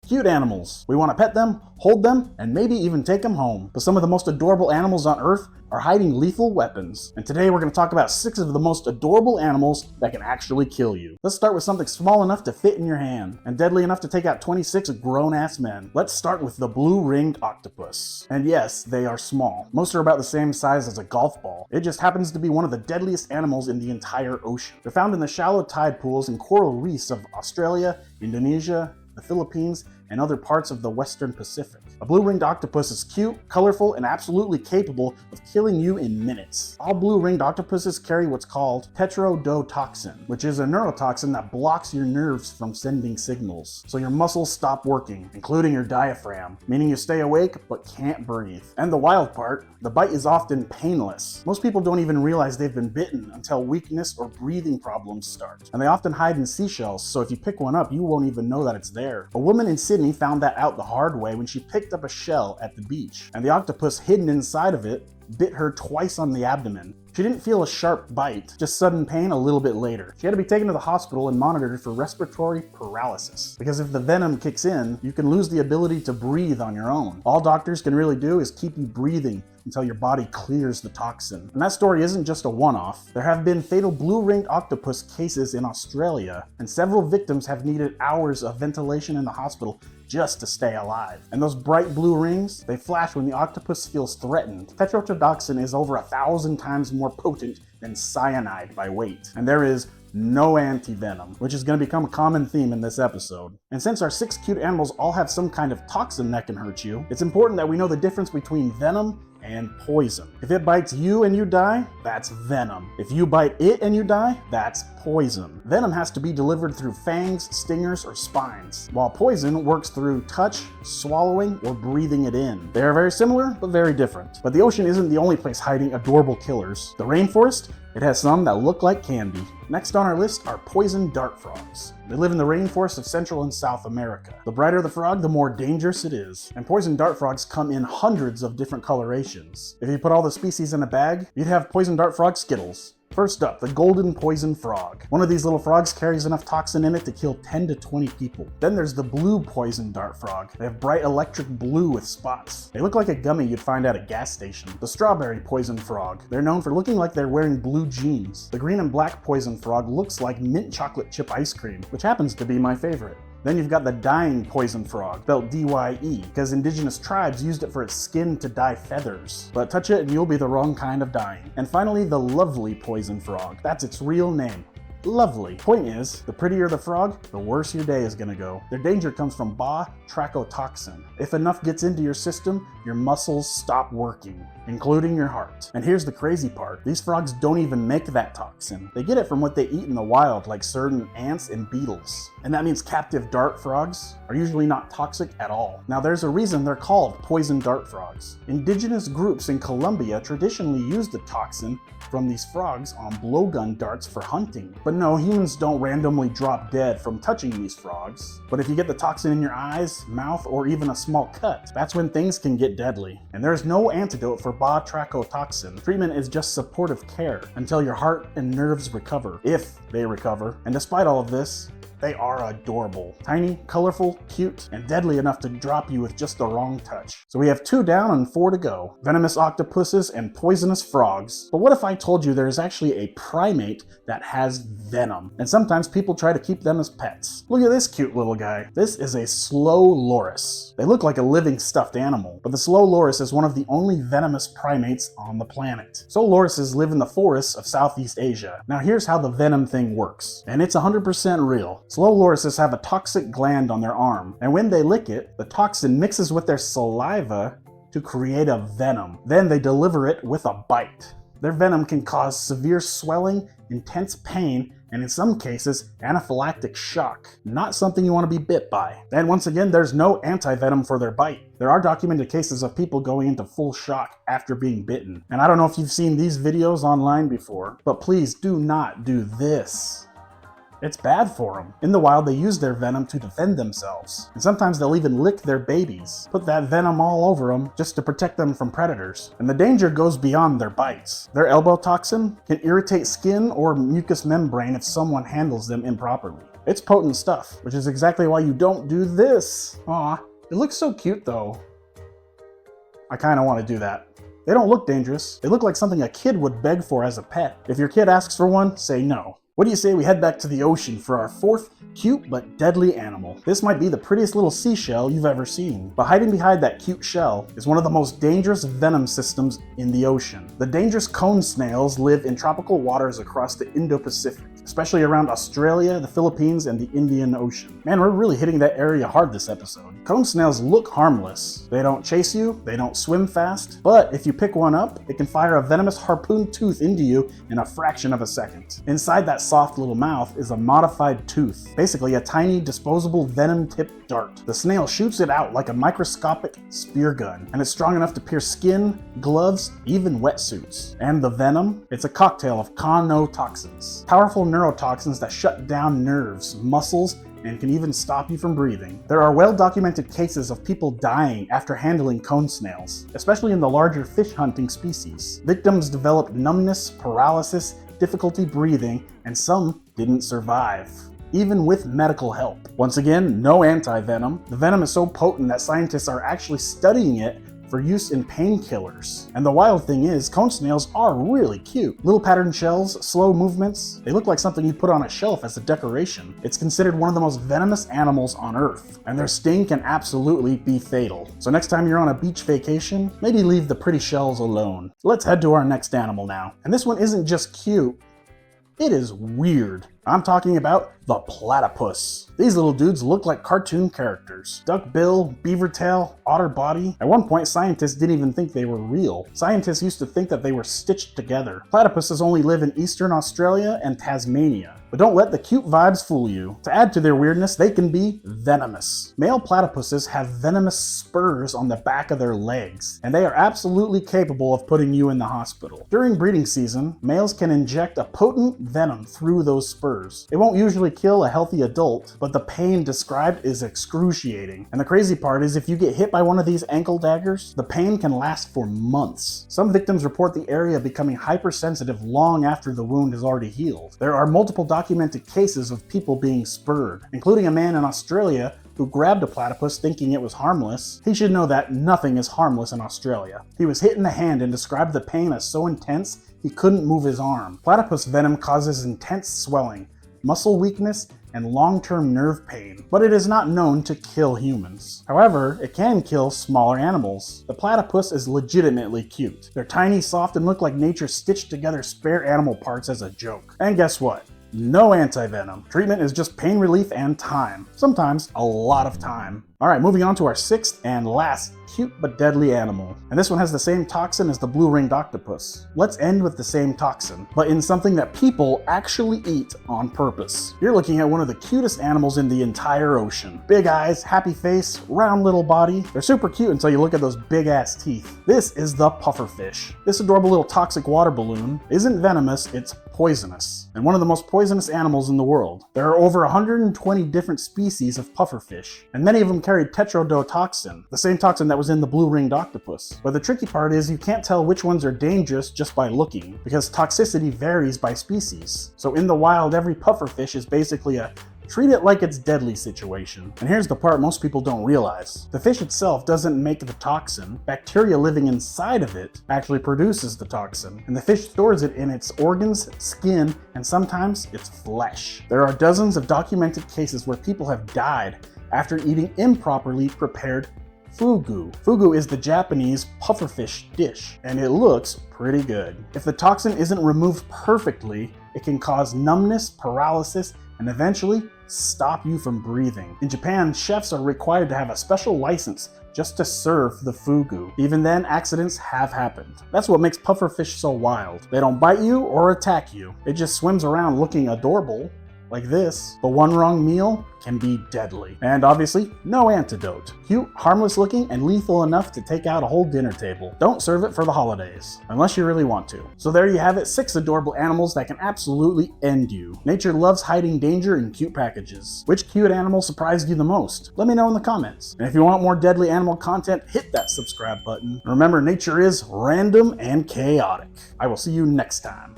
Cute animals. We want to pet them, hold them, and maybe even take them home. But some of the most adorable animals on Earth are hiding lethal weapons. And today we're going to talk about 6 of the most adorable animals that can actually kill you. Let's start with something small enough to fit in your hand and deadly enough to take out 26 grown-ass men. Let's start with the blue-ringed octopus. And yes, they are small. Most are about the same size as a golf ball. It just happens to be one of the deadliest animals in the entire ocean. They're found in the shallow tide pools and coral reefs of Australia, Indonesia, the Philippines, and other parts of the Western Pacific. A blue-ringed octopus is cute, colorful, and absolutely capable of killing you in minutes. All blue-ringed octopuses carry what's called tetrodotoxin, which is a neurotoxin that blocks your nerves from sending signals, so your muscles stop working, including your diaphragm, meaning you stay awake but can't breathe. And the wild part, the bite is often painless. Most people don't even realize they've been bitten until weakness or breathing problems start. And they often hide in seashells, so if you pick one up, you won't even know that it's there. A woman in Sydney found that out the hard way when she picked up a shell at the beach, and the octopus hidden inside of it bit her twice on the abdomen. She didn't feel a sharp bite, just sudden pain a little bit later. She had to be taken to the hospital and monitored for respiratory paralysis, because if the venom kicks in, you can lose the ability to breathe on your own. All doctors can really do is keep you breathing until your body clears the toxin. And that story isn't just a one-off. There have been fatal blue-ringed octopus cases in Australia, and several victims have needed hours of ventilation in the hospital just to stay alive. And those bright blue rings, they flash when the octopus feels threatened. Tetrodotoxin is over 1,000 times more potent than cyanide by weight. And there is no anti-venom, which is going to become a common theme in this episode. And since our 6 cute animals all have some kind of toxin that can hurt you, it's important that we know the difference between venom and poison. If it bites you and you die, that's venom. If you bite it and you die, that's poison. Venom has to be delivered through fangs, stingers, or spines, while poison works through touch, swallowing, or breathing it in. They are very similar, but very different. But the ocean isn't the only place hiding adorable killers. The rainforest, it has some that look like candy. Next on our list are poison dart frogs. They live in the rainforests of Central and South America. The brighter the frog, the more dangerous it is. And poison dart frogs come in hundreds of different colorations. If you put all the species in a bag, you'd have poison dart frog Skittles. First up, the golden poison frog. One of these little frogs carries enough toxin in it to kill 10 to 20 people. Then there's the blue poison dart frog. They have bright electric blue with spots. They look like a gummy you'd find at a gas station. The strawberry poison frog. They're known for looking like they're wearing blue jeans. The green and black poison frog looks like mint chocolate chip ice cream, which happens to be my favorite. Then you've got the dyeing poison frog, spelled D-Y-E, because indigenous tribes used it for its skin to dye feathers. But touch it and you'll be the wrong kind of dyeing. And finally, the lovely poison frog. That's its real name. Lovely. Point is, the prettier the frog, the worse your day is gonna go. Their danger comes from batrachotoxin. If enough gets into your system, your muscles stop working, including your heart. And here's the crazy part. These frogs don't even make that toxin. They get it from what they eat in the wild, like certain ants and beetles. And that means captive dart frogs are usually not toxic at all. Now there's a reason they're called poison dart frogs. Indigenous groups in Colombia traditionally use the toxin from these frogs on blowgun darts for hunting. But no, humans don't randomly drop dead from touching these frogs. But if you get the toxin in your eyes, mouth, or even a small cut, that's when things can get deadly. And there's no antidote for batrachotoxin. Treatment is just supportive care until your heart and nerves recover, if they recover. And despite all of this, they are adorable. Tiny, colorful, cute, and deadly enough to drop you with just the wrong touch. So we have 2 down and 4 to go. Venomous octopuses and poisonous frogs. But what if I told you there is actually a primate that has venom? And sometimes people try to keep them as pets. Look at this cute little guy. This is a slow loris. They look like a living stuffed animal, but the slow loris is one of the only venomous primates on the planet. So lorises live in the forests of Southeast Asia. Now here's how the venom thing works, and it's 100% real. Slow lorises have a toxic gland on their arm, and when they lick it, the toxin mixes with their saliva to create a venom. Then they deliver it with a bite. Their venom can cause severe swelling, intense pain, and in some cases, anaphylactic shock. Not something you want to be bit by. And once again, there's no anti-venom for their bite. There are documented cases of people going into full shock after being bitten. And I don't know if you've seen these videos online before, but please do not do this. It's bad for them. In the wild, they use their venom to defend themselves. And sometimes they'll even lick their babies, put that venom all over them just to protect them from predators. And the danger goes beyond their bites. Their elbow toxin can irritate skin or mucous membrane if someone handles them improperly. It's potent stuff, which is exactly why you don't do this. Aw, it looks so cute though. I kinda wanna do that. They don't look dangerous. They look like something a kid would beg for as a pet. If your kid asks for one, say no. What do you say we head back to the ocean for our fourth cute but deadly animal? This might be the prettiest little seashell you've ever seen, but hiding behind that cute shell is one of the most dangerous venom systems in the ocean. The dangerous cone snails live in tropical waters across the Indo-Pacific, especially around Australia, the Philippines, and the Indian Ocean. Man, we're really hitting that area hard this episode. Cone snails look harmless. They don't chase you, they don't swim fast, but if you pick one up, it can fire a venomous harpoon tooth into you in a fraction of a second. Inside that soft little mouth is a modified tooth, basically a tiny disposable venom-tipped dart. The snail shoots it out like a microscopic spear gun, and it's strong enough to pierce skin, gloves, even wetsuits. And the venom? It's a cocktail of toxins, powerful neurotoxins that shut down nerves, muscles, and can even stop you from breathing. There are well-documented cases of people dying after handling cone snails, especially in the larger fish hunting species. Victims developed numbness, paralysis, difficulty breathing, and some didn't survive, even with medical help. Once again, no anti-venom. The venom is so potent that scientists are actually studying it for use in painkillers. And the wild thing is, cone snails are really cute. Little patterned shells, slow movements. They look like something you'd put on a shelf as a decoration. It's considered one of the most venomous animals on Earth, and their sting can absolutely be fatal. So next time you're on a beach vacation, maybe leave the pretty shells alone. Let's head to our next animal now. And this one isn't just cute, it is weird. I'm talking about the platypus. These little dudes look like cartoon characters. Duck bill, beaver tail, otter body. At one point, scientists didn't even think they were real. Scientists used to think that they were stitched together. Platypuses only live in eastern Australia and Tasmania. But don't let the cute vibes fool you. To add to their weirdness, they can be venomous. Male platypuses have venomous spurs on the back of their legs, and they are absolutely capable of putting you in the hospital. During breeding season, males can inject a potent venom through those spurs. It won't usually kill a healthy adult, but the pain described is excruciating. And the crazy part is, if you get hit by one of these ankle daggers, the pain can last for months. Some victims report the area becoming hypersensitive long after the wound has already healed. There are multiple documented cases of people being spurred, including a man in Australia who grabbed a platypus thinking it was harmless. He should know that nothing is harmless in Australia. He was hit in the hand and described the pain as so intense he couldn't move his arm. Platypus venom causes intense swelling, muscle weakness, and long-term nerve pain, but it is not known to kill humans. However, it can kill smaller animals. The platypus is legitimately cute. They're tiny, soft, and look like nature stitched together spare animal parts as a joke. And guess what? No anti-venom. Treatment is just pain relief and time. Sometimes a lot of time. Alright, moving on to our sixth and last cute but deadly animal. And this one has the same toxin as the blue-ringed octopus. Let's end with the same toxin, but in something that people actually eat on purpose. You're looking at one of the cutest animals in the entire ocean. Big eyes, happy face, round little body. They're super cute until you look at those big-ass teeth. This is the pufferfish. This adorable little toxic water balloon isn't venomous, it's poisonous, and one of the most poisonous animals in the world. There are over 120 different species of pufferfish, and many of them carry tetrodotoxin, the same toxin that was in the blue-ringed octopus. But the tricky part is you can't tell which ones are dangerous just by looking, because toxicity varies by species. So in the wild, every pufferfish is basically a treat it like it's deadly situation. And here's the part most people don't realize. The fish itself doesn't make the toxin. Bacteria living inside of it actually produces the toxin. And the fish stores it in its organs, skin, and sometimes its flesh. There are dozens of documented cases where people have died after eating improperly prepared fugu. Fugu is the Japanese pufferfish dish, and it looks pretty good. If the toxin isn't removed perfectly, it can cause numbness, paralysis, and eventually stop you from breathing. In Japan, chefs are required to have a special license just to serve the fugu. Even then, accidents have happened. That's what makes pufferfish so wild. They don't bite you or attack you. It just swims around looking adorable, like this. But one wrong meal can be deadly. And obviously, no antidote. Cute, harmless looking, and lethal enough to take out a whole dinner table. Don't serve it for the holidays, unless you really want to. So there you have it, 6 adorable animals that can absolutely end you. Nature loves hiding danger in cute packages. Which cute animal surprised you the most? Let me know in the comments. And if you want more deadly animal content, hit that subscribe button. Remember, nature is random and chaotic. I will see you next time.